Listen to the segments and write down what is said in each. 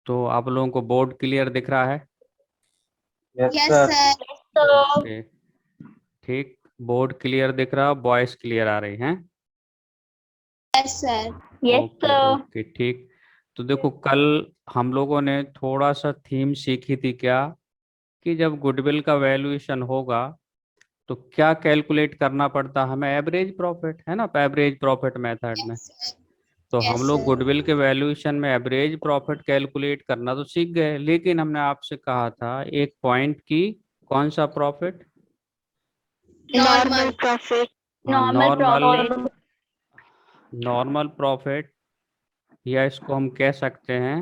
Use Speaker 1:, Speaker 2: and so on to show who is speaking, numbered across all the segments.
Speaker 1: तो आप लोगों को बोर्ड क्लियर दिख रहा है?
Speaker 2: Yes
Speaker 3: yes
Speaker 2: sir.
Speaker 3: Sir.
Speaker 1: Okay, ठीक। बोर्ड क्लियर दिख रहा, वॉइस क्लियर आ रही है?
Speaker 3: Yes sir.
Speaker 4: Yes
Speaker 1: okay
Speaker 4: sir.
Speaker 1: Okay, ठीक। तो देखो, कल हम लोगों ने थोड़ा सा थीम सीखी थी क्या, कि जब गुडविल का वैल्यूएशन होगा तो क्या कैलकुलेट करना पड़ता हमें? एवरेज प्रॉफिट, है ना, एवरेज प्रॉफिट मेथड में। तो हम
Speaker 3: यस
Speaker 1: लोग
Speaker 3: सर।
Speaker 1: गुडविल के वैल्यूएशन में एवरेज प्रॉफिट कैलकुलेट करना तो सीख गए, लेकिन हमने आपसे कहा था एक पॉइंट की, कौन सा प्रॉफिट?
Speaker 3: Normal
Speaker 4: profit.
Speaker 1: हाँ,
Speaker 4: नॉर्मल प्रॉफिट।
Speaker 1: नॉर्मल प्रॉफिट, या इसको हम कह सकते हैं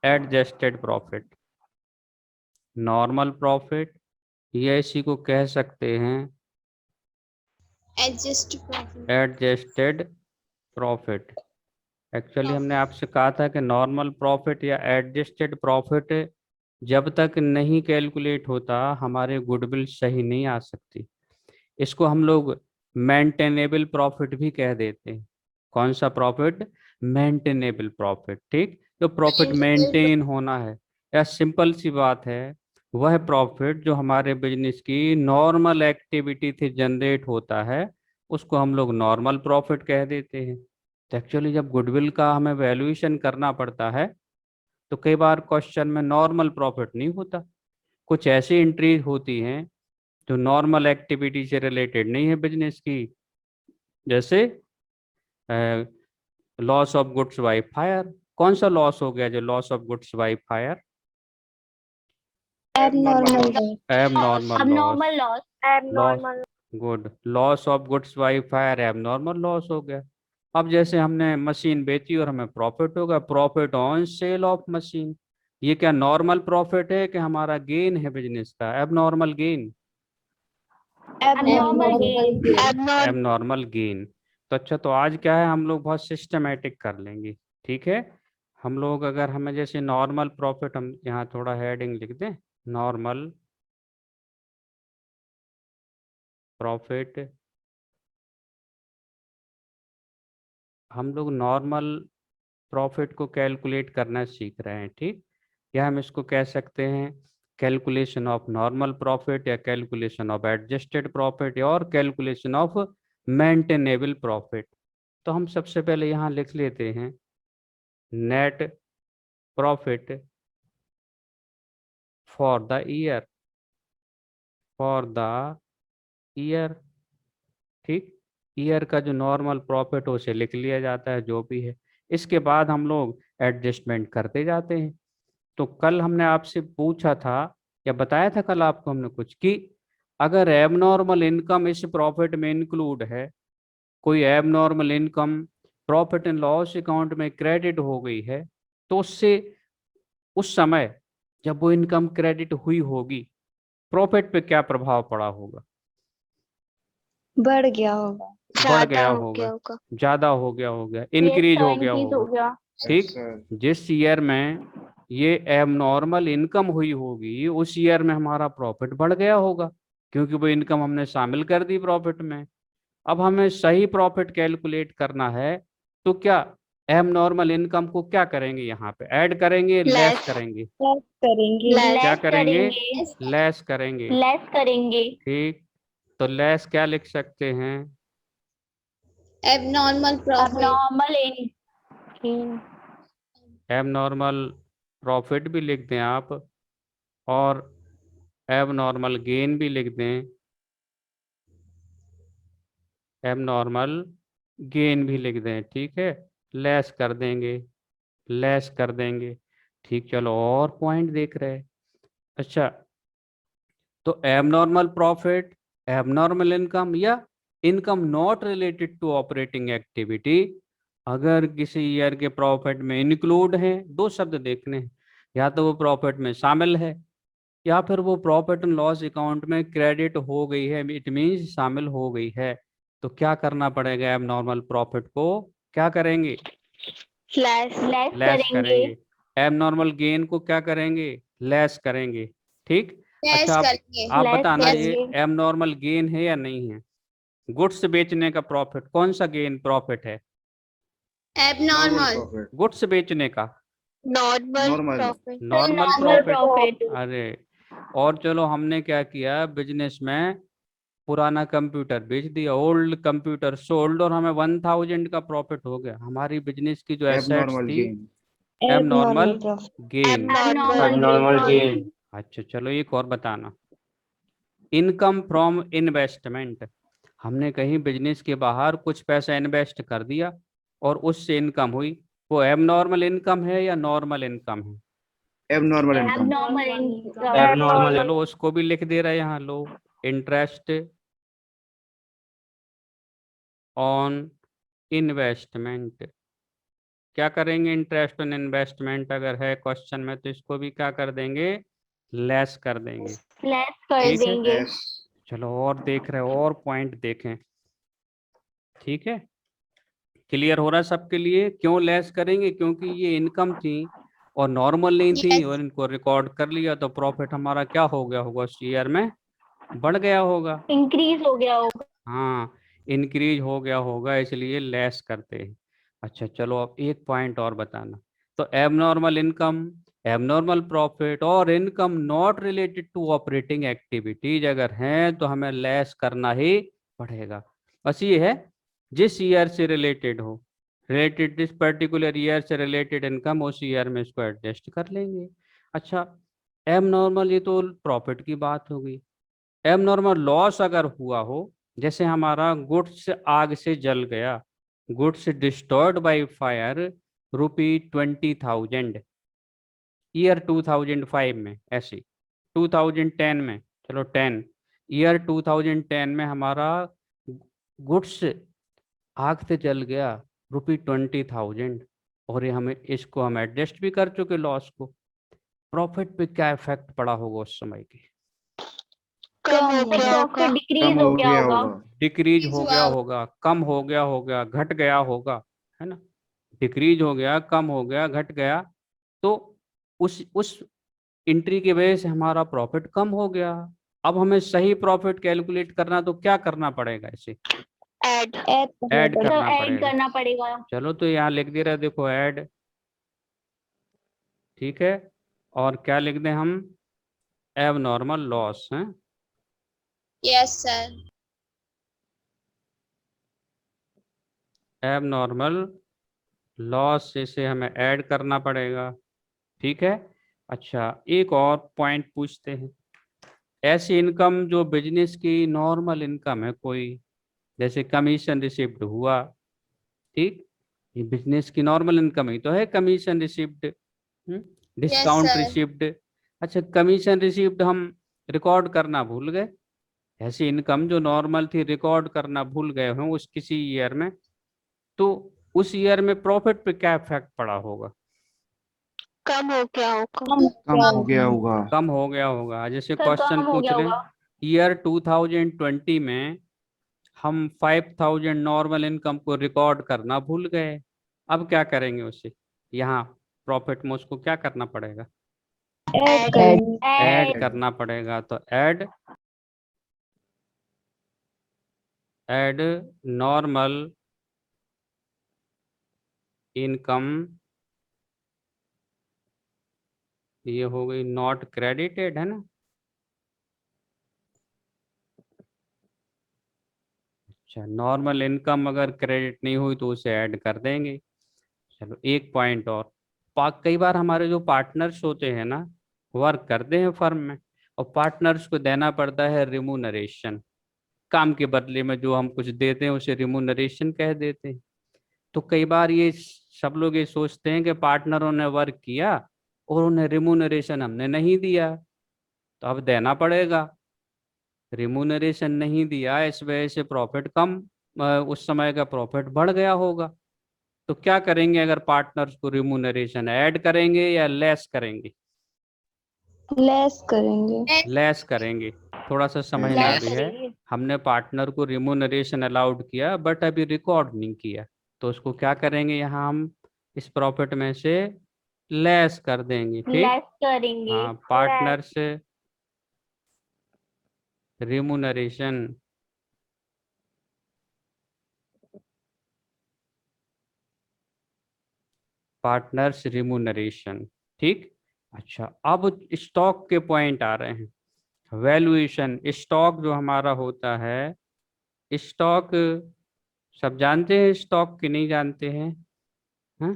Speaker 1: एडजस्टेड प्रॉफिट। नॉर्मल प्रॉफिट, या इसी को कह सकते हैं
Speaker 3: adjust profit.
Speaker 1: Adjusted profit. Actually हमने आपसे कहा था कि नॉर्मल प्रॉफिट या एडजस्टेड प्रॉफिट जब तक नहीं कैलकुलेट होता हमारे गुडविल सही नहीं आ सकती। इसको हम लोग मेंटेनेबल प्रॉफिट भी कह देते हैं। कौन सा प्रॉफिट? मेंटेनेबल प्रॉफिट, ठीक। जो प्रॉफिट मेंटेन होना है, या सिंपल सी बात है, वह प्रॉफिट जो हमारे बिजनेस की नॉर्मल एक्टिविटी से जनरेट होता है उसको हम लोग नॉर्मल प्रॉफिट कह देते हैं। तो एक्चुअली जब गुडविल का हमें वैल्यूएशन करना पड़ता है तो कई बार क्वेश्चन में नॉर्मल प्रॉफिट नहीं होता, कुछ ऐसी एंट्री होती हैं जो नॉर्मल एक्टिविटी से रिलेटेड नहीं है बिजनेस की, जैसे loss of goods by fire. कौन सा लॉस हो गया जो loss of goods by fire?
Speaker 3: Abnormal
Speaker 1: abnormal loss.
Speaker 4: abnormal loss।
Speaker 1: Loss,
Speaker 4: abnormal।
Speaker 1: Good. Loss of goods by fire abnormal loss हो गया। अब जैसे हमने मशीन बेची और हमें प्रॉफिट होगा, profit on sale of machine, ये क्या नॉर्मल प्रॉफिट है कि हमारा गेन है बिजनेस का? एब नॉर्मल गेन,
Speaker 4: abnormal gain।
Speaker 1: एब नॉर्मल गेन। तो अच्छा, तो आज क्या है, हम लोग बहुत सिस्टमेटिक कर लेंगे, ठीक है। हम लोग अगर हमें जैसे नॉर्मल प्रॉफिट, हम यहाँ थोड़ा हेडिंग लिख दें, नॉर्मल प्रॉफिट। हम लोग नॉर्मल प्रॉफिट को कैलकुलेट करना सीख रहे हैं, ठीक। या हम इसको कह सकते हैं कैलकुलेशन ऑफ नॉर्मल प्रॉफिट, या कैलकुलेशन ऑफ एडजस्टेड प्रॉफिट, और कैलकुलेशन ऑफ मेंटेनेबल प्रॉफिट। तो हम सबसे पहले यहाँ लिख लेते हैं net profit for the year, for the year, ठीक। ईयर का जो नॉर्मल प्रॉफिट हो उसे लिख लिया जाता है, जो भी है। इसके बाद हम लोग एडजस्टमेंट करते जाते हैं। तो कल हमने आपसे पूछा था, या बताया था कल आपको हमने कुछ, कि अगर एबनॉर्मल इनकम इस प्रॉफिट में इंक्लूड है, कोई abnormal income profit and loss account में क्रेडिट हो गई है, तो उससे उस समय जब वो इनकम क्रेडिट हुई होगी, प्रॉफिट पे क्या प्रभाव पड़ा होगा?
Speaker 3: बढ़ गया होगा।
Speaker 1: बढ़
Speaker 4: ज्यादा
Speaker 1: गया
Speaker 4: हो गया
Speaker 1: होगा,
Speaker 4: होगा।
Speaker 1: ज्यादा हो गया होगा,
Speaker 4: यस
Speaker 1: इंक्रीज
Speaker 4: सर,
Speaker 1: हो गया
Speaker 4: इंक्रीज हो
Speaker 1: होगा,
Speaker 4: गया।
Speaker 1: ठीक। जिस ईयर में ये एबनॉर्मल इनकम हुई होगी उस ईयर में हमारा प्रॉफिट बढ़ गया होगा, क्योंकि वो इनकम हमने शामिल कर दी प्रॉफिट में। अब हमें सही प्रॉफिट कैलकुलेट करना है, तो क्या एबनॉर्मल इनकम को क्या करेंगे, यहाँ पे ऐड करेंगे, लेस करेंगे?
Speaker 3: लेस करेंगे।
Speaker 1: क्या
Speaker 4: लेस
Speaker 1: करेंगे?
Speaker 4: करेंगे।
Speaker 1: लेस करेंगे,
Speaker 4: लेस करेंगे।
Speaker 1: ठीक। तो लेस क्या लिख सकते हैं?
Speaker 3: Abnormal profit.
Speaker 4: abnormal in।
Speaker 1: Abnormal profit भी लिख दें आप, और एबनॉर्मल गेन भी लिख दें, एबनॉर्मल गेन भी लिख दें, ठीक है। लेस कर देंगे, लेस कर देंगे, ठीक। चलो, और पॉइंट देख रहे हैं। अच्छा, तो एबनॉर्मल प्रॉफिट, एबनॉर्मल इनकम, या income not related to operating activity, अगर किसी ईयर के प्रॉफिट में इंक्लूड है, दो शब्द देखने हैं, या तो वो प्रॉफिट में शामिल है, या फिर वो प्रॉफिट एंड लॉस अकाउंट में क्रेडिट हो गई है, इट मीन्स शामिल हो गई है, तो क्या करना पड़ेगा? एबनॉर्मल प्रॉफिट को क्या करेंगे?
Speaker 4: लेस
Speaker 1: लेस
Speaker 4: करेंगे।
Speaker 1: करेंगे। एबनॉर्मल गेन को क्या करेंगे? लेस करेंगे, ठीक।
Speaker 3: लेस
Speaker 1: अच्छा,
Speaker 3: करेंगे।
Speaker 1: आप
Speaker 4: लेस
Speaker 1: बताना, ये
Speaker 4: करेंगे।
Speaker 1: एबनॉर्मल गेन है या नहीं है? गुड्स बेचने का प्रॉफिट, कौन सा गेन प्रॉफिट है?
Speaker 3: एबनॉर्मल।
Speaker 1: गुड्स बेचने का,
Speaker 4: normal
Speaker 2: Normal.
Speaker 4: Profit
Speaker 1: normal
Speaker 4: normal
Speaker 1: profit.
Speaker 4: Profit
Speaker 1: अरे, और चलो हमने क्या किया, बिजनेस में पुराना कंप्यूटर बेच दिया, ओल्ड कंप्यूटर सोल्ड, और हमें 1000 का प्रॉफिट हो गया। हमारी बिजनेस की जो एसेट्स
Speaker 2: Abnormal
Speaker 1: थी,
Speaker 2: gain.
Speaker 1: Abnormal
Speaker 3: Abnormal profit.
Speaker 1: Gain.
Speaker 4: Abnormal gain
Speaker 1: अच्छा चलो एक और बताना, इनकम फ्रॉम इन्वेस्टमेंट। हमने कहीं बिजनेस के बाहर कुछ पैसा इन्वेस्ट कर दिया और उससे इनकम हुई, वो एबनॉर्मल इनकम है या नॉर्मल इनकम है?
Speaker 2: Abnormal income.
Speaker 4: Abnormal income
Speaker 1: abnormal. चलो उसको भी लिख दे रहे हैं यहाँ, लो, इंटरेस्ट ऑन इन्वेस्टमेंट। क्या करेंगे, इंटरेस्ट ऑन इन्वेस्टमेंट अगर है क्वेश्चन में तो इसको भी क्या कर देंगे, लेस कर देंगे।
Speaker 4: लेस कर
Speaker 1: ठीक है,
Speaker 4: देंगे।
Speaker 2: Yes.
Speaker 1: चलो और देख रहे हो, और पॉइंट देखें। ठीक है, क्लियर हो रहा है सबके लिए? क्यों लेस करेंगे, क्योंकि ये इनकम थी और नॉर्मल नहीं थी, और इनको रिकॉर्ड कर लिया तो प्रॉफिट हमारा क्या हो गया होगा, उस ईयर में बढ़ गया होगा।
Speaker 4: इंक्रीज हो गया होगा।
Speaker 1: हाँ, इंक्रीज हो गया होगा, इसलिए लेस करते हैं। अच्छा चलो अब एक पॉइंट और बताना, तो एबनॉर्मल इनकम, एबनॉर्मल प्रॉफिट और income not related to operating activities अगर हैं तो हमें लेस करना ही पड़ेगा। बस ये है, जिस ईयर से रिलेटेड हो, रिलेटेड दिस पर्टिकुलर ईयर से रिलेटेड इनकम, उस ईयर में इसको एडजस्ट कर लेंगे। अच्छा, एबनॉर्मल ये तो प्रॉफिट की बात हो गई। एबनॉर्मल लॉस अगर हुआ हो, जैसे हमारा गुड्स आग से जल गया, goods destroyed by fire, ₹20,000 year 2005 में, ऐसे 2010 में, चलो 10 ईयर 2010 में हमारा गुड्स आग से जल गया, ₹20,000, और ये हमें, इसको हम एडजस्ट भी कर चुके लॉस को। प्रॉफिट पे क्या इफेक्ट पड़ा होगा उस समय के?
Speaker 4: कम हो गया होगा। प्रॉफिट डिक्रीज
Speaker 2: कम
Speaker 4: हो
Speaker 2: हो
Speaker 4: गया
Speaker 2: गया
Speaker 4: होगा।
Speaker 2: होगा.
Speaker 1: डिक्रीज हो गया होगा, कम हो गया होगा, घट गया होगा, है ना? डिक्रीज हो गया, कम हो गया, घट गया, तो उस एंट्री की वजह से हमारा प्रॉफिट कम हो गया। अब हमें सही प्रॉफिट कैलकुलेट करना तो क्या करना पड़ेगा, इसे
Speaker 4: ऐड
Speaker 3: Add करना
Speaker 1: ऐड
Speaker 3: पड़ेगा.
Speaker 4: तो
Speaker 1: करना
Speaker 4: ऐड
Speaker 1: पड़ेगा।
Speaker 4: करना पड़ेगा।
Speaker 1: चलो तो यहाँ लिख दे रहे, देखो ऐड, ठीक है, और क्या लिख दें हम, एबनॉर्मल लॉस है।
Speaker 4: Yes sir.
Speaker 1: एबनॉर्मल लॉस से हमें ऐड करना पड़ेगा। ठीक है। अच्छा एक और पॉइंट पूछते हैं, ऐसी इनकम जो बिजनेस की नॉर्मल इनकम है कोई, जैसे कमीशन रिसिप्ट हुआ, ठीक, ये बिजनेस की नॉर्मल इनकम ही तो है, commission receipt, discount
Speaker 4: sir.
Speaker 1: Receipt. अच्छा, कमीशन रिसिप्ट हम रिकॉर्ड करना भूल गए, ऐसी इनकम जो नॉर्मल थी रिकॉर्ड करना भूल गए हों उस किसी ईयर में, तो उस ईयर में प्रॉफिट पे क्या इफेक्ट पड़ा होगा?
Speaker 4: कम हो गया होगा।
Speaker 2: कम हो गया होगा.
Speaker 1: कम हो गया होगा। जैसे
Speaker 4: सर
Speaker 1: क्वेश्चन
Speaker 4: कम हो
Speaker 1: पूछ
Speaker 4: गया
Speaker 1: रहे हैं,
Speaker 4: होगा।
Speaker 1: ईयर 2020 में हम 5000 नॉर्मल इनकम को रिकॉर्ड करना भूल गए, अब क्या करेंगे उसे, यहाँ प्रॉफिट में उसको क्या करना पड़ेगा,
Speaker 3: Add करेंगे.
Speaker 1: ऐड
Speaker 4: ऐड
Speaker 1: करना पड़ेगा। तो ऐड नॉर्मल इनकम, ये हो गई नॉट क्रेडिटेड, है ना? अच्छा, नॉर्मल इनकम अगर क्रेडिट नहीं हुई तो उसे ऐड कर देंगे। चलो एक पॉइंट और, कई बार हमारे जो पार्टनर्स होते हैं ना, वर्क करते हैं फर्म में, और पार्टनर्स को देना पड़ता है रिमूनरेशन, काम के बदले में जो हम कुछ देते हैं उसे रिमूनरेशन कह देते हैं। तो कई बार ये सब लोग ये सोचते हैं कि पार्टनरों ने वर्क किया और उन्हें रिमूनरेशन हमने नहीं दिया, तो अब देना पड़ेगा। रिमूनरेशन नहीं दिया, इस वजह से प्रॉफिट कम, उस समय का प्रॉफिट बढ़ गया होगा। तो क्या करेंगे, अगर पार्टनर्स को रिमूनरेशन ऐड करेंगे या लेस करेंगे?
Speaker 3: Less करेंगे.
Speaker 1: लेस करेंगे। थोड़ा सा समझना
Speaker 2: Less.
Speaker 1: भी है, हमने पार्टनर को रिमूनरेशन अलाउड किया बट अभी रिकॉर्ड नहीं किया, तो उसको क्या करेंगे, यहाँ हम इस प्रॉफिट में से लेस कर देंगे। ठीक,
Speaker 4: लेस करेंगे।
Speaker 1: हाँ, पार्टनर से रिमूनरेशन, पार्टनर्स रिम्यूनरेशन। ठीक, अच्छा अब स्टॉक के पॉइंट आ रहे हैं। वैल्यूएशन, स्टॉक जो हमारा होता है, स्टॉक सब जानते हैं स्टॉक की नहीं जानते हैं? हाँ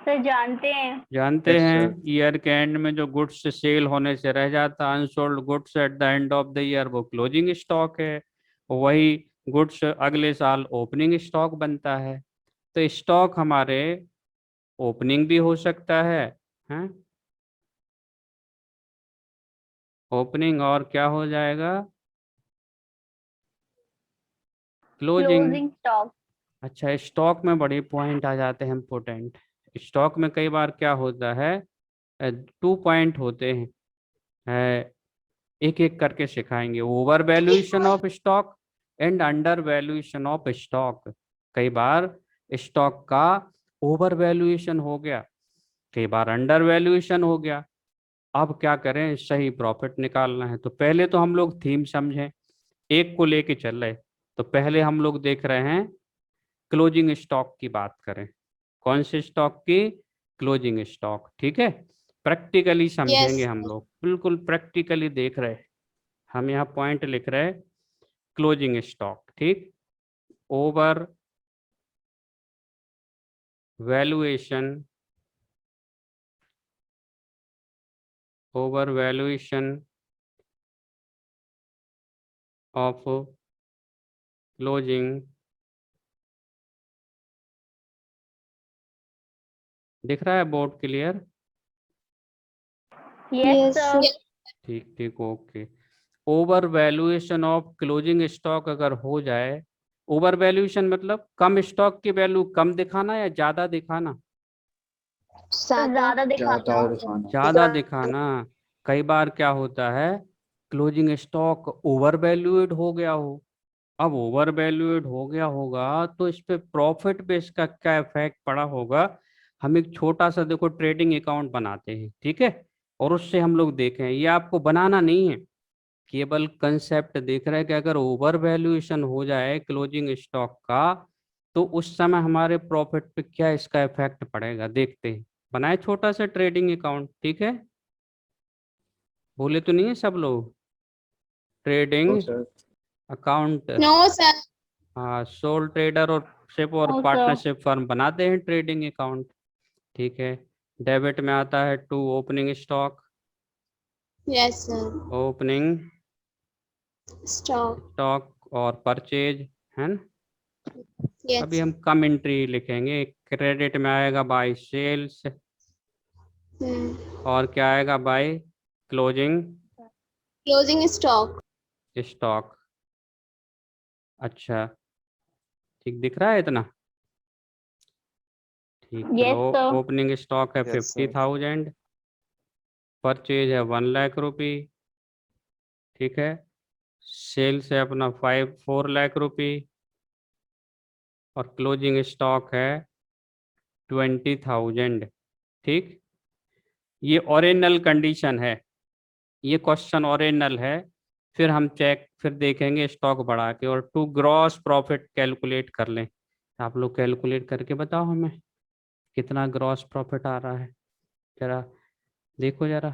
Speaker 4: सर जानते हैं।
Speaker 1: जानते
Speaker 2: Yes,
Speaker 1: हैं।
Speaker 2: sir.
Speaker 1: ईयर के एंड में जो गुड्स सेल होने से रह जाता, unsold goods at the end of the year, वो क्लोजिंग स्टॉक है। वही गुड्स अगले साल ओपनिंग स्टॉक बनता है। तो स्टॉक हमारे ओपनिंग भी हो सकता है, हैं? ओपनिंग और क्या हो जाएगा? क्लोजिंग।
Speaker 4: Closing stock.
Speaker 1: अच्छा, स्टॉक में बड़े पॉइंट आ जाते हैं इम्पोर्टेंट। स्टॉक में कई बार क्या होता है, 2 पॉइंट होते हैं, एक एक करके सिखाएंगे। Over valuation of stock and under valuation of stock. कई बार स्टॉक का ओवर वैल्यूएशन हो गया, कई बार अंडर वैल्यूएशन हो गया। अब क्या करें, सही प्रॉफिट निकालना है। तो पहले तो हम लोग थीम समझें, एक को लेके चल रहे। तो पहले हम लोग देख रहे हैं क्लोजिंग स्टॉक की बात करें। कौन से स्टॉक की? Closing stock. ठीक है, प्रैक्टिकली समझेंगे हम लोग, बिल्कुल प्रैक्टिकली देख रहे हैं। हम यहाँ पॉइंट लिख रहे हैं क्लोजिंग स्टॉक। ठीक, over valuation, over valuation of closing, दिख रहा है board clear?
Speaker 4: Yes
Speaker 3: Yes,
Speaker 4: sir.
Speaker 3: sir.
Speaker 1: ठीक ठीक, okay. Over valuation of closing stock अगर हो जाए, ओवर वैल्यूएशन मतलब कम स्टॉक की वैल्यू कम दिखाना या ज्यादा दिखाना?
Speaker 4: ज्यादा दिखाना।
Speaker 2: ज्यादा दिखाना।
Speaker 1: ज्यादा दिखाना। कई बार क्या होता है, क्लोजिंग स्टॉक ओवर वैल्यूएड हो गया हो। अब ओवर वैल्यूएड हो गया होगा तो इस पे प्रॉफिट पे इसका क्या इफेक्ट पड़ा होगा। हम एक छोटा सा देखो ट्रेडिंग अकाउंट बनाते हैं, ठीक है, और उससे हम लोग देखें, ये आपको बनाना नहीं है, केवल कंसेप्ट देख रहे हैं कि अगर ओवर वैल्यूएशन हो जाए क्लोजिंग स्टॉक का तो उस समय हमारे प्रॉफिट पे क्या इसका इफेक्ट पड़ेगा, देखते हैं। बनाए छोटा सा ट्रेडिंग अकाउंट, ठीक है? बोले तो नहीं है सब लोग? ट्रेडिंग
Speaker 2: तो सर
Speaker 1: अकाउंट।
Speaker 4: No sir.
Speaker 1: हाँ, सोल ट्रेडर और शिप और
Speaker 4: नो सर।
Speaker 1: पार्टनरशिप फर्म बनाते हैं ट्रेडिंग अकाउंट। ठीक है, डेबिट में आता है to opening stock,
Speaker 4: yes sir.
Speaker 1: Opening
Speaker 4: stock.
Speaker 1: Stock और परचेज, है ना? अभी
Speaker 4: यस।
Speaker 1: हम कम एंट्री लिखेंगे। क्रेडिट में आएगा बाय सेल्स, और क्या आएगा? By closing
Speaker 4: closing stock.
Speaker 1: Stock. अच्छा, ठीक दिख रहा है इतना? ठीक,
Speaker 4: यस
Speaker 1: चलो।
Speaker 4: सर।
Speaker 1: ओपनिंग स्टॉक है
Speaker 2: Yes, sir.
Speaker 1: 50,000, परचेज है 1 लाख रुपी, ठीक है, सेल्स है अपना 4 लाख रुपी, और क्लोजिंग स्टॉक है 20,000। ठीक, ये ओरिजिनल कंडीशन है, ये क्वेश्चन ओरिजिनल है। फिर हम फिर देखेंगे स्टॉक बढ़ा के, और टू ग्रॉस प्रॉफिट कैलकुलेट कर लें। आप लोग कैलकुलेट करके बताओ हमें कितना ग्रॉस प्रॉफिट आ रहा है, जरा देखो जरा।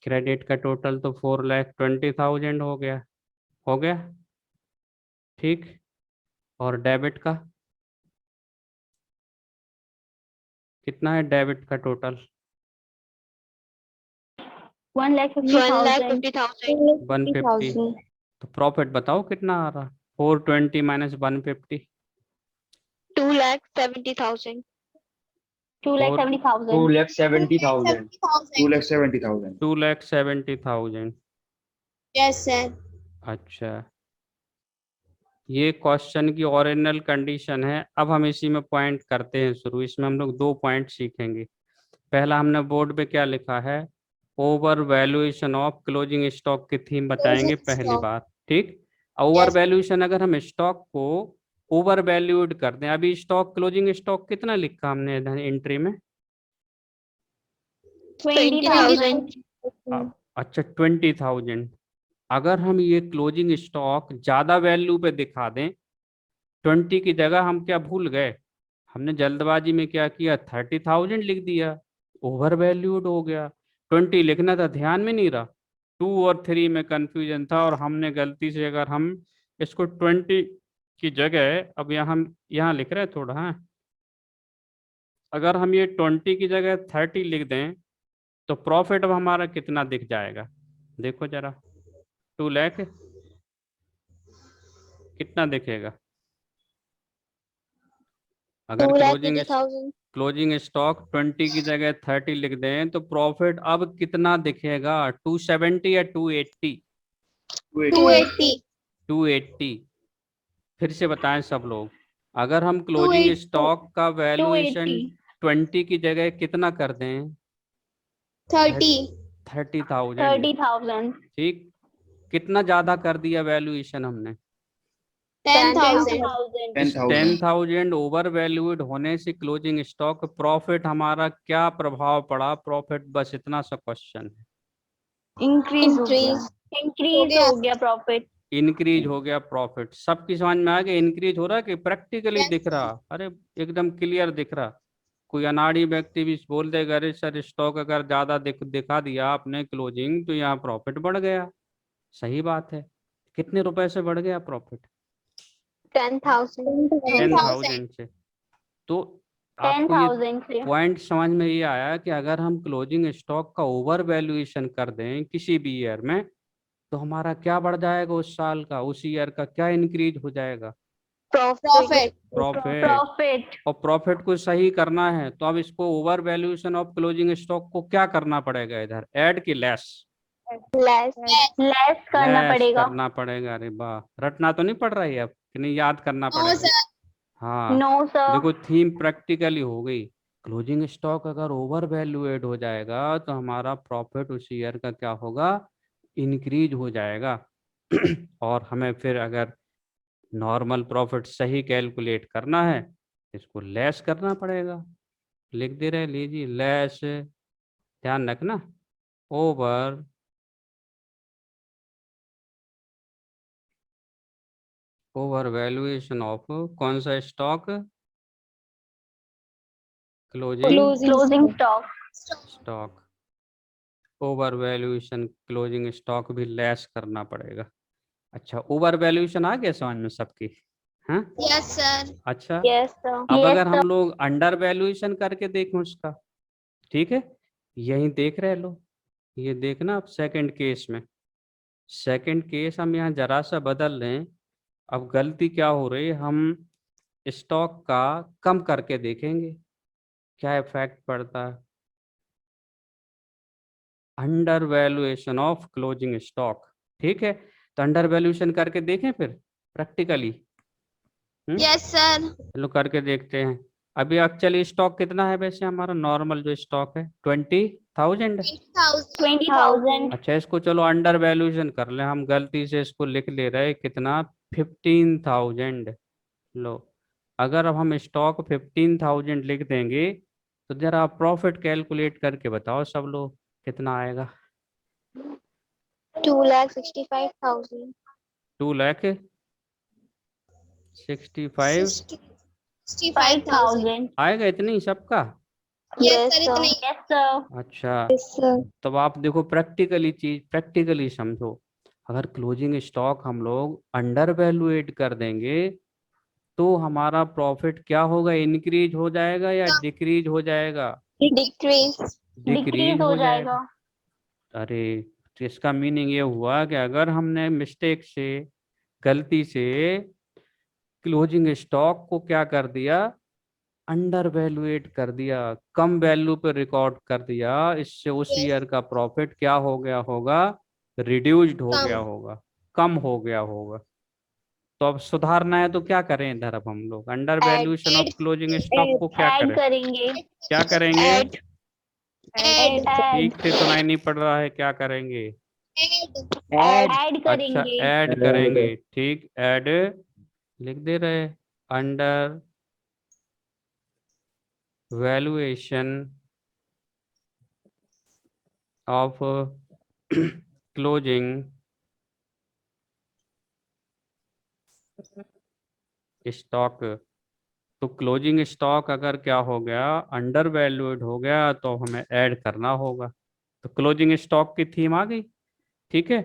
Speaker 1: क्रेडिट का टोटल तो 4,20,000 हो गया, हो गया, ठीक। और डेबिट का कितना है? डेबिट का टोटल
Speaker 4: 1,50,000।
Speaker 1: 150।
Speaker 3: 50,000.
Speaker 1: तो प्रॉफिट बताओ कितना आ रहा? 420 माइनस 150,
Speaker 4: 2,70,000।
Speaker 1: 4
Speaker 4: 2,70,000।
Speaker 2: 2,70,000.
Speaker 1: 2,70,000।
Speaker 4: Yes sir.
Speaker 1: अच्छा, ये क्वेश्चन की ओरिजिनल कंडीशन है। अब हम इसी में पॉइंट करते हैं शुरू। इसमें हम लोग 2 पॉइंट सीखेंगे। पहला हमने बोर्ड पे क्या लिखा है, over valuation of closing stock की थीम बताएंगे
Speaker 4: क्लोजिंग
Speaker 1: पहली
Speaker 4: स्टॉक।
Speaker 1: बार। ठीक, ओवर
Speaker 4: यस।
Speaker 1: वैल्यूएशन अगर हम स्टॉक को ओवर वैल्यूड कर दें, अभी स्टॉक क्लोजिंग स्टॉक कितना लिखा हमने इधर एंट्री में?
Speaker 4: 20,000।
Speaker 1: अच्छा, 20,000। अगर हम ये क्लोजिंग स्टॉक ज्यादा वैल्यू पे दिखा दें, 20 की जगह हम क्या भूल गए, हमने जल्दबाजी में क्या किया, 30,000 लिख दिया, ओवर वैल्यूड हो गया। 20 लिखना था, ध्यान में नहीं रहा, 2 और 3 में कंफ्यूजन था, और हमने गलती से, अगर हम इसको 20 की जगह, अब यहाँ लिख रहे हैं थोड़ा, हाँ, अगर हम ये 20 की जगह 30 लिख दें तो प्रॉफिट अब हमारा कितना दिख जाएगा, देखो जरा, 2 लाख कितना दिखेगा। अगर
Speaker 4: 2,50,000.
Speaker 1: क्लोजिंग स्टॉक 20 की जगह 30 लिख दें तो प्रॉफिट अब कितना दिखेगा, 270 या 280?
Speaker 4: 280.
Speaker 1: 280। फिर से बताएं सब लोग, अगर हम क्लोजिंग
Speaker 4: 280.
Speaker 1: स्टॉक का वैल्यूएशन
Speaker 3: 280.
Speaker 1: 20 की जगह कितना कर दें,
Speaker 4: 30.
Speaker 1: 30,000।
Speaker 3: 30,000.
Speaker 1: ठीक, कितना ज्यादा कर दिया वैल्यूएशन हमने,
Speaker 4: 10,000.
Speaker 3: 10,000.
Speaker 1: इस
Speaker 2: 10,000
Speaker 1: 10,000 ओवर वैल्यूड होने से क्लोजिंग स्टॉक प्रॉफिट हमारा क्या प्रभाव पड़ा, प्रॉफिट, बस इतना सा क्वेश्चन है।
Speaker 3: इंक्रीज हो गया.
Speaker 4: Increase.
Speaker 3: इंक्रीज हो गया प्रॉफिट.
Speaker 1: इंक्रीज हो गया प्रॉफिट, सबकी समझ में आ गया, इंक्रीज हो रहा है कि प्रैक्टिकली
Speaker 4: Yes,
Speaker 1: दिख रहा, अरे एकदम क्लियर दिख रहा। कोई अनाड़ी व्यक्ति भी बोल देगा, अरे सर स्टॉक अगर ज्यादा दिखा दिया आपने क्लोजिंग तो यहाँ प्रॉफिट बढ़ गया, सही बात है। कितने रुपए से बढ़ गया प्रॉफिट,
Speaker 4: 10,000.
Speaker 1: 10,000 से। तो आपको ये
Speaker 3: 10,000 से.
Speaker 1: पॉइंट समझ में ये आया कि अगर हम क्लोजिंग स्टॉक का ओवर वैल्यूएशन कर दें किसी भी ईयर में तो हमारा क्या बढ़ जाएगा, उस साल का, उस ईयर का क्या इंक्रीज हो जाएगा,
Speaker 4: Profit.
Speaker 1: प्रॉफिट।
Speaker 3: प्रॉफिट.
Speaker 1: और प्रॉफिट को सही करना है तो अब इसको over valuation of closing stock को क्या करना पड़ेगा, इधर ऐड की लेस,
Speaker 4: Less.
Speaker 3: लेस करना
Speaker 1: लेस
Speaker 3: पड़ेगा.
Speaker 1: करना पड़ेगा। अरे वाह, रटना तो नहीं पड़ रहा है अब कि नहीं, याद करना
Speaker 4: No,
Speaker 1: पड़ेगा।
Speaker 4: sir.
Speaker 1: हाँ,
Speaker 3: नो सर.
Speaker 1: देखो थीम प्रैक्टिकली हो गई, क्लोजिंग स्टॉक अगर ओवर वैल्यूएट हो जाएगा तो हमारा प्रॉफिट उस ईयर का क्या होगा, इंक्रीज हो जाएगा। और हमें फिर अगर नॉर्मल प्रॉफिट सही कैलकुलेट करना है इसको लेस करना पड़ेगा, लिख दे रहे, लीजिए लेस, ध्यान रखना, ओवर वैल्यूएशन ऑफ कौन सा stock, closing
Speaker 3: closing stock.
Speaker 1: Stock, over valuation closing stock भी लेस करना पड़ेगा। अच्छा, ओवर वैल्यूएशन आ गया समझ में सबकी, हाँ?
Speaker 4: Yes, sir.
Speaker 1: अच्छा,
Speaker 3: यस सर.
Speaker 1: अब अगर हम लोग अंडर वैल्यूएशन करके देखें उसका, ठीक है, यही देख रहे लो, ये देखना अब सेकंड केस में, सेकंड केस हम यहाँ जरा सा बदल लें। अब गलती क्या हो रही है, हम स्टॉक का कम करके देखेंगे क्या इफेक्ट पड़ता है, under valuation of closing stock. ठीक है, तो अंडर वैल्यूएशन करके देखें फिर प्रैक्टिकली।
Speaker 4: Yes, sir.
Speaker 1: चलो करके देखते हैं। अभी एक्चुअली स्टॉक कितना है वैसे हमारा, नॉर्मल जो स्टॉक है 20,000।
Speaker 4: 20,000.
Speaker 3: 20,000.
Speaker 1: अच्छा, इसको चलो अंडर वैल्यूएशन कर ले, हम गलती से इसको लिख ले रहे कितना, 15,000। लो, अगर अब हम स्टॉक 15,000 लिख देंगे तो जरा आप प्रॉफिट कैलकुलेट करके बताओ सब लोग कितना आएगा।
Speaker 4: 2,65,000.
Speaker 1: 2,65,000
Speaker 4: 65,000.
Speaker 1: आएगा, इतनी ही सबका।
Speaker 4: Yes, sir. इतना ही.
Speaker 3: Yes sir.
Speaker 1: अच्छा,
Speaker 3: सर.
Speaker 1: तब आप देखो प्रैक्टिकली, चीज प्रैक्टिकली समझो, अगर क्लोजिंग स्टॉक हम लोग अंडर वैल्यूएट कर देंगे तो हमारा प्रॉफिट क्या होगा, इंक्रीज हो जाएगा या डिक्रीज हो जाएगा,
Speaker 4: Decrease.
Speaker 1: डिक्रीज
Speaker 3: डिक्रीज हो
Speaker 1: हो जाएगा।
Speaker 3: जाएगा.
Speaker 1: अरे, तो इसका मीनिंग ये हुआ कि अगर हमने मिस्टेक से, गलती से क्लोजिंग स्टॉक को क्या कर दिया, अंडर वैल्यूएट कर दिया, कम वैल्यू पे रिकॉर्ड कर दिया, इससे उस
Speaker 4: Yes.
Speaker 1: ईयर का प्रॉफिट क्या हो गया होगा, रिड्यूस्ड हो
Speaker 4: कम.
Speaker 1: गया होगा, कम हो गया होगा। तो अब सुधारना है तो क्या करें इधर, अब हम लोग under valuation of closing stock को क्या
Speaker 3: ऐड
Speaker 1: करें,
Speaker 3: करेंगे.
Speaker 1: क्या करेंगे,
Speaker 4: Add. Add.
Speaker 1: ठीक से सुनाई नहीं पड़ रहा है, क्या करेंगे,
Speaker 4: Add.
Speaker 3: ऐड
Speaker 1: अच्छा
Speaker 3: करेंगे.
Speaker 1: ऐड करेंगे, ठीक, ऐड लिख दे रहे, under valuation of closing stock तो क्लोजिंग स्टॉक अगर क्या हो गया, अंडर वैल्यूड हो गया, तो हमें ऐड करना होगा। तो क्लोजिंग स्टॉक की थीम आ गई। ठीक है,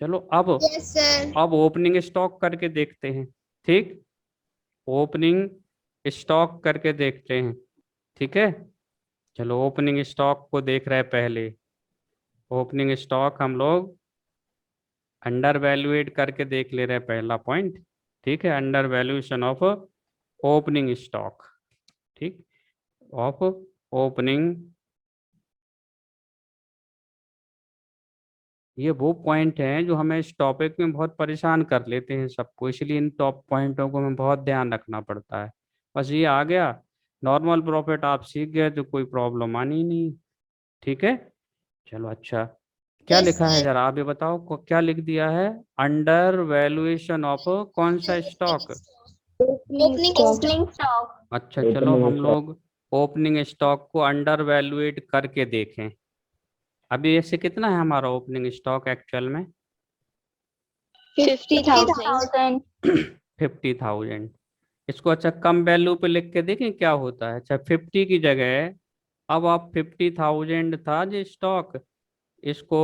Speaker 1: चलो
Speaker 4: Yes, sir.
Speaker 1: अब ओपनिंग स्टॉक करके देखते हैं। ठीक, ओपनिंग स्टॉक करके देखते हैं। ठीक है, चलो ओपनिंग स्टॉक को देख रहे हैं पहले। ओपनिंग स्टॉक हम लोग अंडर वैल्यूएट करके देख ले रहे हैं, पहला पॉइंट। ठीक है, under valuation of opening stock. ठीक, ऑफ ओपनिंग, ये वो पॉइंट हैं जो हमें इस टॉपिक में बहुत परेशान कर लेते हैं सबको, इसलिए इन टॉप पॉइंटों को हमें बहुत ध्यान रखना पड़ता है। बस ये आ गया, नॉर्मल प्रॉफिट आप सीख गए तो कोई प्रॉब्लम आनी ही नहीं। ठीक है, चलो अच्छा, क्या
Speaker 4: Yes,
Speaker 1: लिखा है
Speaker 4: sir.
Speaker 1: जरा आप ये बताओ, क्या लिख दिया है? अंडर वैल्यूएशन ऑफ कौन सा stock?
Speaker 4: Opening stock.
Speaker 3: Opening stock.
Speaker 1: अच्छा चलो हम लोग ओपनिंग स्टॉक को अंडर वैल्यूएट करके देखें। अभी ऐसे कितना है हमारा ओपनिंग स्टॉक एक्चुअल में?
Speaker 3: 50,000.
Speaker 1: 50,000। इसको अच्छा कम वैल्यू पे लिख के देखें क्या होता है। अच्छा 50 की जगह अब आप 50,000 था जो स्टॉक, इसको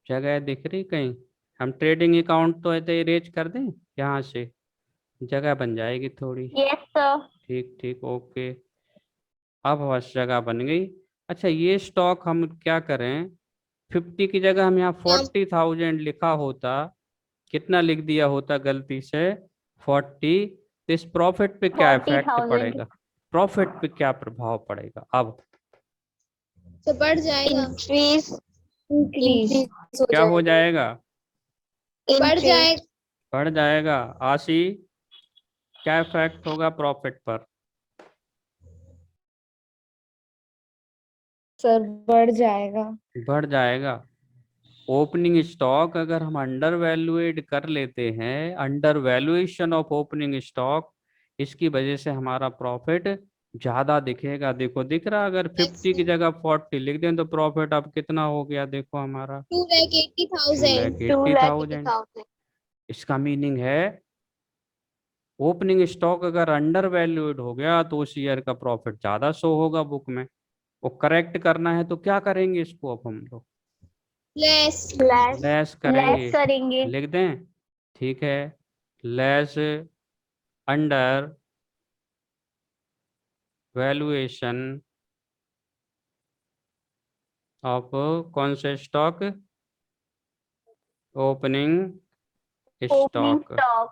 Speaker 1: जगह दिख रही कहीं, हम ट्रेडिंग अकाउंट तो ऐसे इरेज कर दें यहाँ से, जगह बन जाएगी थोड़ी।
Speaker 3: Yes, sir.
Speaker 1: ठीक ठीक ओके, अब बस जगह बन गई। अच्छा ये स्टॉक हम क्या करें, 50 की जगह हम यहाँ 40,000 लिखा होता, कितना लिख दिया होता गलती से 40, तो इस प्रॉफिट पे क्या इफेक्ट
Speaker 3: 40,000.
Speaker 1: पड़ेगा, प्रॉफिट पे क्या प्रभाव पड़ेगा? अब
Speaker 4: तो बढ़ जाएगा.
Speaker 3: Increase.
Speaker 1: क्या हो जाएगा?
Speaker 4: बढ़ जाएगा.
Speaker 1: बढ़ जाएगा। आशी, क्या इफेक्ट होगा प्रॉफिट पर?
Speaker 5: सर बढ़ जाएगा।
Speaker 1: बढ़ जाएगा। ओपनिंग स्टॉक अगर हम अंडर वैल्यूएट कर लेते हैं, under valuation of opening stock, इसकी वजह से हमारा प्रॉफिट ज्यादा दिखेगा। देखो दिख रहा, अगर 50 की जगह 40 लिख दें तो प्रॉफिट अब कितना हो गया, देखो हमारा
Speaker 4: 2,80,000.
Speaker 1: 2,80,000। इसका मीनिंग है ओपनिंग स्टॉक अगर अंडर वैल्यूड हो गया तो उस ईयर का प्रॉफिट ज्यादा शो होगा बुक में। वो करेक्ट करना है तो क्या करेंगे, इसको अब हम लोग
Speaker 4: Less.
Speaker 3: Less.
Speaker 1: लेस
Speaker 3: Less
Speaker 1: करेंगे।
Speaker 3: करेंगे.
Speaker 1: लिख दें, ठीक है, लेस अंडर वैल्यूएशन ऑफ कौन से stock? Opening
Speaker 3: Opening
Speaker 1: stock.
Speaker 3: stock.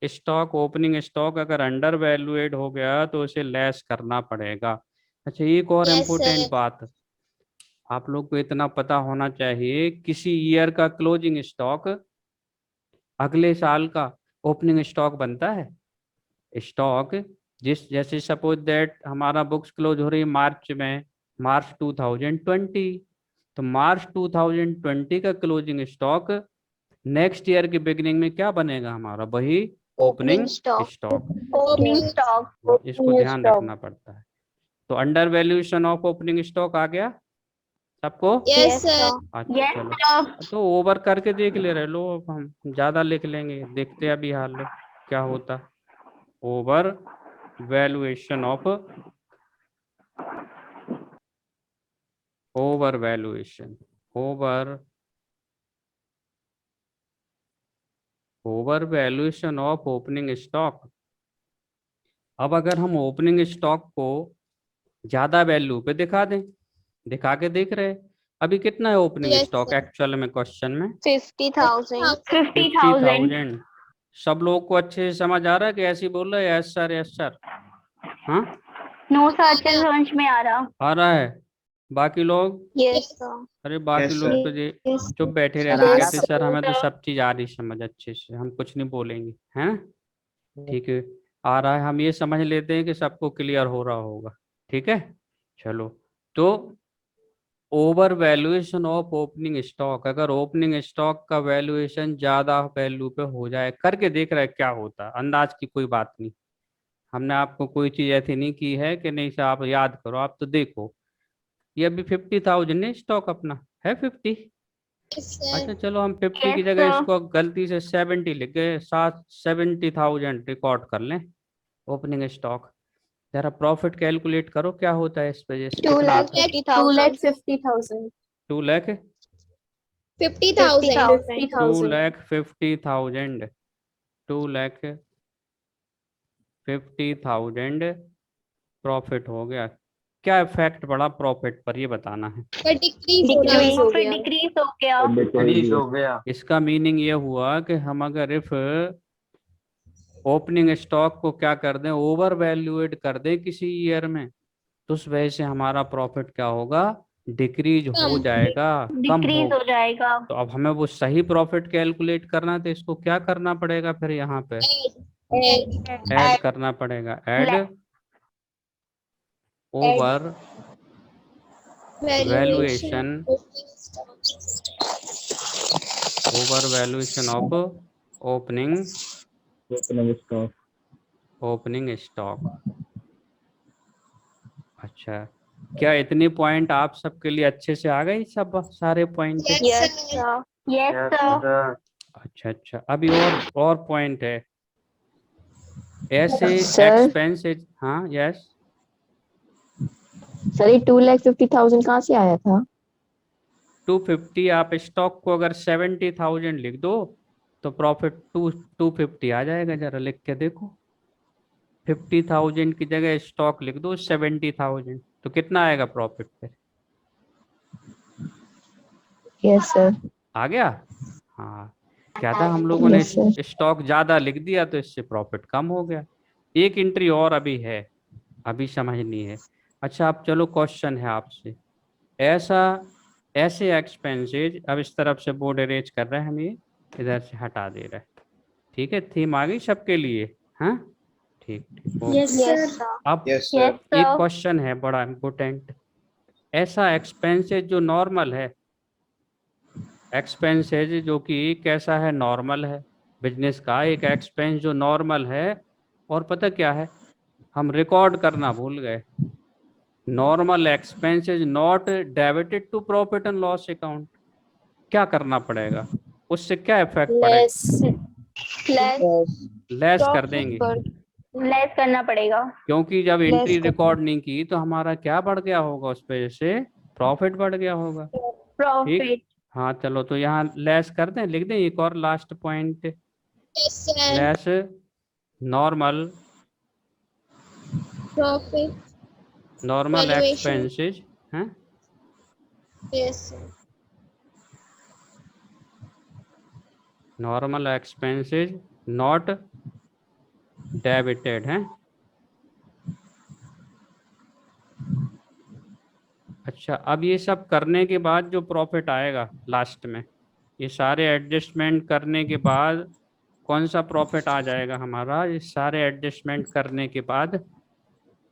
Speaker 1: Stock opening stock अगर अंडर वैल्यूएट हो गया तो उसे लेस करना पड़ेगा। अच्छा एक और
Speaker 4: Yes,
Speaker 1: इम्पोर्टेंट
Speaker 4: sir.
Speaker 1: बात आप लोग को इतना पता होना चाहिए, किसी ईयर का क्लोजिंग स्टॉक अगले साल का ओपनिंग स्टॉक बनता है। स्टॉक जिस जैसे सपोज दैट हमारा बुक्स क्लोज हो रही है मार्च में, मार्च 2020, तो मार्च 2020 का क्लोजिंग स्टॉक नेक्स्ट ईयर की बिगिनिंग में क्या बनेगा हमारा, वही opening
Speaker 4: stock.
Speaker 1: Stock.
Speaker 3: Opening stock.
Speaker 1: इसको ध्यान रखना पड़ता है। तो undervaluation of opening stock आ गया सबको?
Speaker 4: Yes, sir.
Speaker 1: अच्छा
Speaker 3: Yes,
Speaker 1: चलो,
Speaker 3: sir.
Speaker 1: तो ओवर करके देख ले रहे लो, अब हम ज्यादा लिख लेंगे, देखते हैं अभी हाल में क्या होता। Over valuation of, over valuation, over over valuation of opening stock. अब अगर हम ओपनिंग स्टॉक को ज्यादा वैल्यू पे दिखा दें, दिखा के देख रहे हैं अभी कितना है opening
Speaker 4: Yes,
Speaker 1: stock
Speaker 4: sir.
Speaker 1: Actual में, क्वेश्चन में
Speaker 4: 50,000.
Speaker 3: 50,000.
Speaker 1: 50,000। सब लोग को अच्छे से समझ आ रहा है कि ऐसे ही बोल रहे हैं यस सर यस सर? हाँ
Speaker 3: No, sir. अच्छे से समझ में आ रहा.
Speaker 1: आ रहा है। बाकी लोग,
Speaker 4: Yes, sir.
Speaker 1: अरे बाकी
Speaker 2: Yes,
Speaker 1: लोग
Speaker 2: sir.
Speaker 1: तो ये
Speaker 4: Yes.
Speaker 1: चुप बैठे रहते हैं,
Speaker 4: Yes,
Speaker 1: कहते सर हमें तो
Speaker 3: sir.
Speaker 1: सब चीज आ रही समझ अच्छे से, हम कुछ नहीं बोलेंगे हैं। ठीक है, आ रहा है, हम ये समझ लेते हैं कि सबको क्लियर हो रहा होगा। ठीक है, चलो तो over valuation of opening stock, अगर ओपनिंग स्टॉक का वैल्यूएशन ज्यादा वैल्यू पे हो जाए, करके देख रहा है क्या होता है, अंदाज की कोई बात नहीं, हमने आपको कोई चीज ऐसी नहीं की है कि नहीं साहब आप याद करो, आप तो देखो ये अभी 50,000 है स्टॉक अपना, है 50,
Speaker 4: Yes, sir.
Speaker 1: अच्छा चलो हम 50 की
Speaker 3: Yes,
Speaker 1: जगह
Speaker 3: sir.
Speaker 1: इसको गलती से 70 लिख गए, 70,000 रिकॉर्ड कर लें ओपनिंग स्टॉक। जरा प्रॉफिट कैलकुलेट करो क्या होता है इस वजह से,
Speaker 4: Two
Speaker 1: कितना
Speaker 4: lakh
Speaker 1: आता है?
Speaker 4: 50,000.
Speaker 5: 2,50,000.
Speaker 1: 2 लाख
Speaker 4: 50,000.
Speaker 1: 2,50,000 2,50,000 प्रॉफिट हो गया। क्या इफेक्ट पड़ा प्रॉफिट पर, ये बताना है।
Speaker 4: But decrease हो रहा है.
Speaker 5: Decrease हो
Speaker 3: Profit
Speaker 5: गया.
Speaker 3: decrease हो गया.
Speaker 2: डिक्रीज हो गया।
Speaker 1: इसका मीनिंग ये हुआ कि हम अगर इफ ओपनिंग स्टॉक को क्या कर दें, ओवर वैल्यूएट कर दें किसी ईयर में, तो उस वजह से हमारा प्रॉफिट क्या होगा, डिक्रीज हो
Speaker 4: कम.
Speaker 1: जाएगा, कम
Speaker 3: Decrease
Speaker 1: हो।
Speaker 3: हो जाएगा.
Speaker 1: तो अब हमें वो सही प्रॉफिट कैलकुलेट करना है, तो इसको क्या करना पड़ेगा फिर यहाँ पे,
Speaker 4: Add.
Speaker 1: ऐड करना पड़ेगा। Add over
Speaker 4: Valuation.
Speaker 1: Valuation, over valuation of opening stock. अच्छा, क्या इतनी पॉइंट आप सबके लिए अच्छे से आ गई, सब सारे point?
Speaker 4: Yes,
Speaker 3: Yes,
Speaker 4: sir.
Speaker 3: sir. Yes, sir.
Speaker 1: अच्छा अच्छा, अभी और पॉइंट है ऐसे
Speaker 5: Sir.
Speaker 1: एक्सपेंसेस। हाँ यस,
Speaker 5: सर ये 2,50,000 कहाँ से आया था?
Speaker 1: 250। आप स्टॉक को अगर 70,000 लिख दो तो प्रॉफिट 250 आ जाएगा। जरा लिख के देखो, 50,000 की जगह स्टॉक लिख दो 70,000, तो कितना आएगा प्रॉफिट फिर?
Speaker 5: Yes sir.
Speaker 1: आ गया। हाँ, क्या था, हम लोगों ने
Speaker 5: Yes, sir.
Speaker 1: स्टॉक ज्यादा लिख दिया तो इससे प्रॉफिट कम हो गया। एक एंट्री और अभी है, अभी समझनी है। अच्छा, अब चलो क्वेश्चन है आपसे, ऐसे एक्सपेंसेज, अब इस तरफ से बोर्ड अरेंज कर रहे हैं हम, ये इधर से हटा दे रहे हैं। ठीक है, थीम आ गई सबके लिए? हाँ ठीक ठीक, ओके।
Speaker 3: Yes, sir.
Speaker 1: अब
Speaker 2: यस
Speaker 3: Yes,
Speaker 2: सर।
Speaker 1: एक
Speaker 3: sir.
Speaker 1: क्वेश्चन है बड़ा इम्पोर्टेंट, ऐसा एक्सपेंसेज जो नॉर्मल है, एक्सपेंसेज जो कि कैसा है, नॉर्मल है, बिजनेस का एक एक्सपेंस जो नॉर्मल है, और पता क्या है, हम रिकॉर्ड करना भूल गए। Normal expenses not debited to profit and loss account. क्या करना पड़ेगा, उससे क्या इफेक्ट पड़ेगा? लेस कर देंगे,
Speaker 3: Less करना पड़ेगा.
Speaker 1: क्योंकि जब एंट्री रिकॉर्ड नहीं की तो हमारा क्या बढ़ गया होगा, उस वजह से प्रॉफिट बढ़ गया होगा। ठीक,
Speaker 3: Profit.
Speaker 1: हाँ चलो, तो यहाँ लेस कर दें, लिख दें एक और last point,
Speaker 4: Yes, sir.
Speaker 1: Less normal
Speaker 4: Profit.
Speaker 1: Normal
Speaker 4: Valuation.
Speaker 1: Expenses हैं,
Speaker 4: Yes, sir.
Speaker 1: Normal expenses not debited हैं। अच्छा, अब ये सब करने के बाद जो प्रॉफिट आएगा लास्ट में, ये सारे एडजस्टमेंट करने के बाद कौन सा प्रॉफिट आ जाएगा हमारा, ये सारे एडजस्टमेंट करने के बाद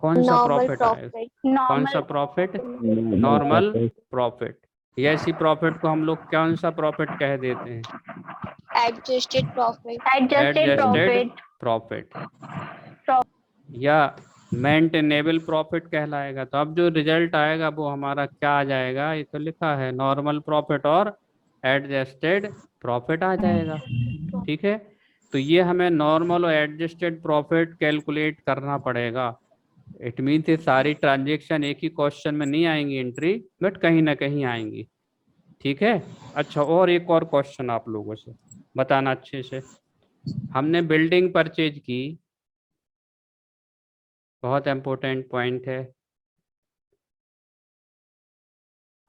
Speaker 1: कौन सा प्रॉफिट आएगा? कौन सा प्रॉफिट? Normal profit. ये ऐसी प्रॉफिट को हम लोग कौन सा प्रॉफिट कह देते हैं?
Speaker 4: Adjusted profit.
Speaker 3: Adjusted
Speaker 1: adjusted
Speaker 3: profit.
Speaker 1: Profit या मेंटेनेबल प्रॉफिट कहलाएगा। तो अब जो रिजल्ट आएगा वो हमारा क्या आ जाएगा, ये तो लिखा है नॉर्मल प्रॉफिट और एडजस्टेड प्रॉफिट आ जाएगा। ठीक है, तो ये हमें नॉर्मल और एडजस्टेड प्रॉफिट कैलकुलेट करना पड़ेगा। इट मीन ये सारी ट्रांजेक्शन एक ही क्वेश्चन में नहीं आएंगी एंट्री, बट कहीं ना कहीं आएंगी। ठीक है। अच्छा, और एक और क्वेश्चन आप लोगों से बताना अच्छे से, हमने बिल्डिंग परचेज की, बहुत इंपॉर्टेंट पॉइंट है,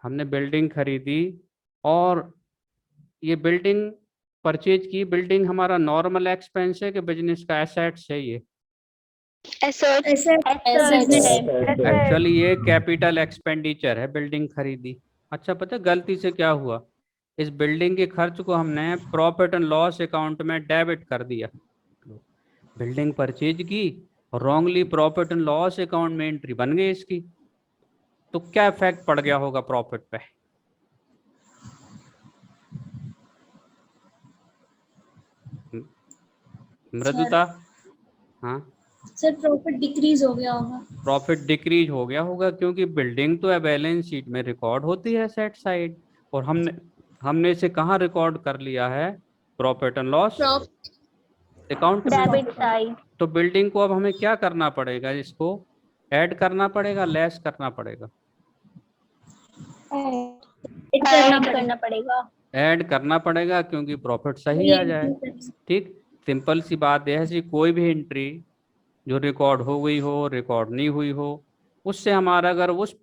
Speaker 1: हमने बिल्डिंग खरीदी और ये बिल्डिंग परचेज की, बिल्डिंग हमारा नॉर्मल एक्सपेंस है कि बिजनेस का एसेट्स है? ये एक्चुअली ये कैपिटल एक्सपेंडिचर है, बिल्डिंग खरीदी। अच्छा, पता है गलती से क्या हुआ, इस बिल्डिंग के खर्च को हमने प्रॉफिट एंड लॉस अकाउंट में डेबिट कर दिया। बिल्डिंग परचेज की और wrongly profit and loss account में एंट्री बन गई इसकी, तो क्या इफेक्ट पड़ गया होगा प्रॉफिट पे? मृदुता? हाँ
Speaker 6: सर, प्रॉफिट डिक्रीज हो गया होगा।
Speaker 1: प्रॉफिट डिक्रीज हो गया होगा, क्योंकि बिल्डिंग तो है बैलेंस शीट में रिकॉर्ड होती है सेट साइड, और हमने इसे कहाँ रिकॉर्ड कर लिया है? प्रॉफिट एंड लॉस अकाउंट में।
Speaker 3: Debit side.
Speaker 1: तो बिल्डिंग को अब हमें क्या करना पड़ेगा? इसको ऐड करना पड़ेगा, लेस करना पड़ेगा?
Speaker 3: करना पड़ेगा।
Speaker 1: ऐड करना पड़ेगा, क्योंकि प्रॉफिट सही आ जाए। ठीक, सिंपल सी बात है। ऐसी कोई भी एंट्री जो रिकॉर्ड हो गई हो, रिकॉर्ड नहीं हुई हो, उससे हमारा अगर उस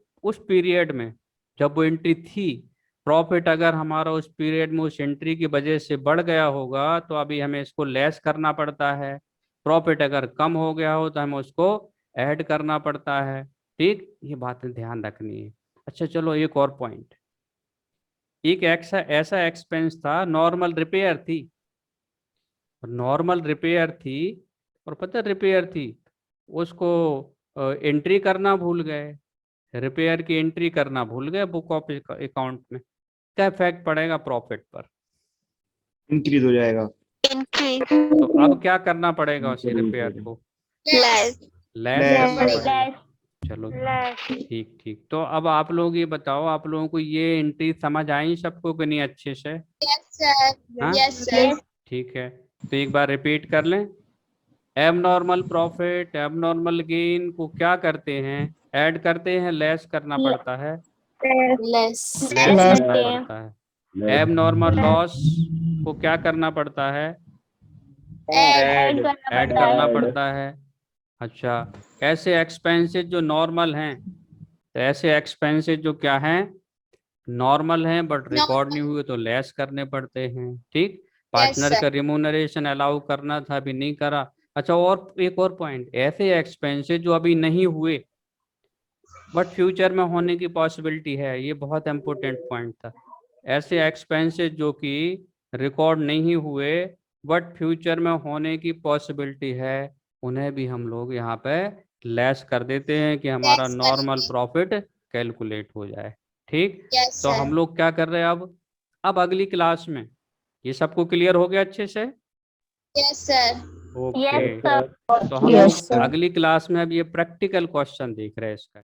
Speaker 1: पीरियड में जब वो एंट्री थी, प्रॉफिट अगर हमारा उस पीरियड में उस एंट्री की वजह से बढ़ गया होगा तो अभी हमें इसको लेस करना पड़ता है। प्रॉफिट अगर कम हो गया हो तो हमें उसको ऐड करना पड़ता है। ठीक, ये बातें ध्यान रखनी है। अच्छा चलो, एक और पॉइंट। एक ऐसा एक्सपेंस था, नॉर्मल रिपेयर थी। नॉर्मल रिपेयर थी और पता रिपेयर थी, उसको एंट्री करना भूल गए, रिपेयर की एंट्री करना भूल गए बुक ऑफ अकाउंट में। क्या इफेक्ट पड़ेगा प्रॉफिट पर?
Speaker 2: इंक्रीज हो जाएगा।
Speaker 4: increase,
Speaker 1: तो अब क्या करना पड़ेगा उसी रिपेयर को?
Speaker 4: less,
Speaker 1: less
Speaker 2: Less.
Speaker 1: करना पड़ेगा।
Speaker 3: लेस।
Speaker 1: चलो
Speaker 3: लेस।
Speaker 1: ठीक ठीक। तो अब आप लोग ये बताओ, आप लोगों को ये एंट्री समझ आई सबको कि नहीं अच्छे से?
Speaker 4: yes sir,
Speaker 1: हाँ?
Speaker 4: yes sir,
Speaker 1: ठीक है, तो एक बार रिपीट कर लें। एबनॉर्मल प्रॉफिट, एबनॉर्मल गेन को क्या करते हैं? ऐड करते हैं, लेस करना पड़ता है?
Speaker 4: less,
Speaker 1: लेस
Speaker 3: Less
Speaker 1: करना
Speaker 3: करते हैं।
Speaker 1: पड़ता है। एबनॉर्मल लॉस को क्या करना पड़ता है?
Speaker 3: ऐड करना
Speaker 1: ऐड
Speaker 3: पड़ता
Speaker 1: करना
Speaker 3: है।
Speaker 1: पड़ता है। अच्छा, ऐसे एक्सपेंसेस जो नॉर्मल हैं, तो ऐसे एक्सपेंसेस जो क्या हैं? नॉर्मल हैं बट रिकॉर्ड नहीं हुए तो लेस करने पड़ते हैं। ठीक, पार्टनर
Speaker 4: sir.
Speaker 1: का रिम्यूनरेशन अलाउ करना था, अभी नहीं करा। अच्छा, और एक और पॉइंट, ऐसे एक्सपेंसेस जो अभी नहीं हुए बट फ्यूचर में होने की पॉसिबिलिटी है, ये बहुत इंपॉर्टेंट पॉइंट था। ऐसे एक्सपेंसेस जो कि रिकॉर्ड नहीं हुए बट फ्यूचर में होने की पॉसिबिलिटी है, उन्हें भी हम लोग यहाँ पे लेस कर देते हैं कि हमारा
Speaker 4: Less
Speaker 1: नॉर्मल
Speaker 4: करेंगे।
Speaker 1: प्रॉफिट कैलकुलेट हो जाए। ठीक,
Speaker 4: yes
Speaker 1: तो
Speaker 4: sir,
Speaker 1: हम लोग क्या कर रहे हैं अब अगली क्लास में ये सबको क्लियर हो गया अच्छे से?
Speaker 4: yes sir,
Speaker 1: okay,
Speaker 3: yes sir.
Speaker 1: तो हम
Speaker 5: Yes,
Speaker 1: लोग
Speaker 5: sir.
Speaker 1: अगली क्लास में अब ये प्रैक्टिकल क्वेश्चन देख रहे हैं इसका।